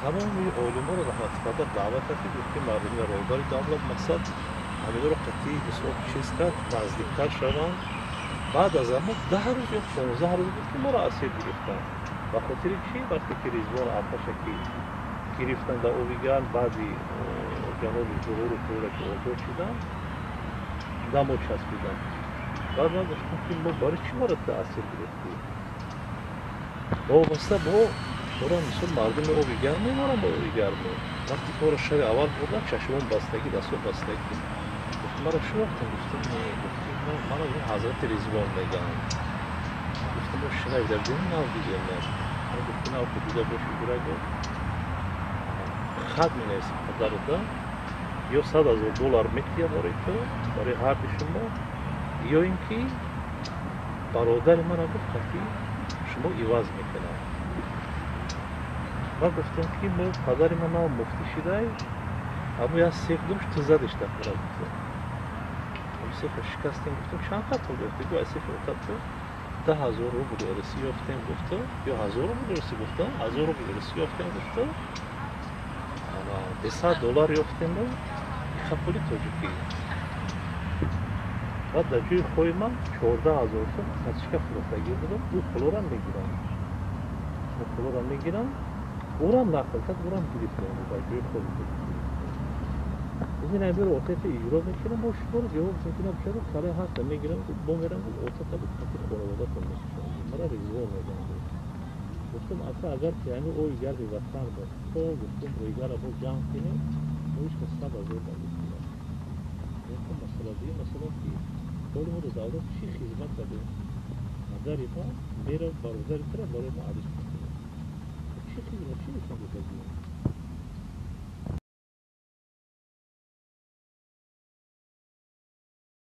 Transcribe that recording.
همون علوم رو راحت فقط دعوتی گفتیم مردم رو ولی داملا مقصد همین رو قطعی اسمه چیز کرد نزدیکتر شدن بعد از اما 10 روز یا 15 روز بود که ما را اسیر گرفتن و خاطر چی؟ وقتی که ریزوان آتشکی گرفتن در اویگان بعدی جنوب ظهور و طوره که اوضاع شدن دمو چسبیدن بعد من گفتم که ما برای چی ما را اسیر گرفتیم وابسته با برای مثل مردم اویگان میمارم با اویگان وقتی که را شب اول بودن چشمان بستگی دستو بستگی گفتم مرا شو وقتم گفتم من رو حضرت رضوان میگم گفتم رو شنیدم دیدم ناو دیگه من گفتم ناو که دیده باشی برای گفت خط می نیست پدرده یا $100,000 میتیه برای هر شما یا اینکه برادر من گفت خطی شما ایواز میکنم من گفتم که ما پدر من نام مفتی شده اما یا سیفدمش تو زدش در برای گفتم سیف شکستیم گفتم چند خط رو گفتی گوه سیف رو خط رو 10,000 روبل ارسی یافتیم گفته یا 1,000 روبل ارسی گفته 1,000 روبل ارسی یافتیم گفته $200 یافتیم و خپولی توجیکی و در جوی خوی من 14,000 تا کچکه فروختگی بودم او پلورم میگیرم او پلورم میگیرم اورم نقل کرد اورم گرفتم در جوی خودی این امیر اوتت اجرا میکنم با شما رو جواب میکنم چرا کاری هست میگیرم با میرم اوتت به خاطر خانواده تو میکشم مرا رضوان میگم گفتم اگر که یعنی او ایگر به وطن باشه تو گفتم رویگر رو جمع کنیم اوش که $100,000 بگیرم گفتم مسئله دیگه مثلا که کل ما دولت چی خدمت بده مادری ما میره برادر تره برای ما عریض میکنه چی خدمت چی میخوام بگم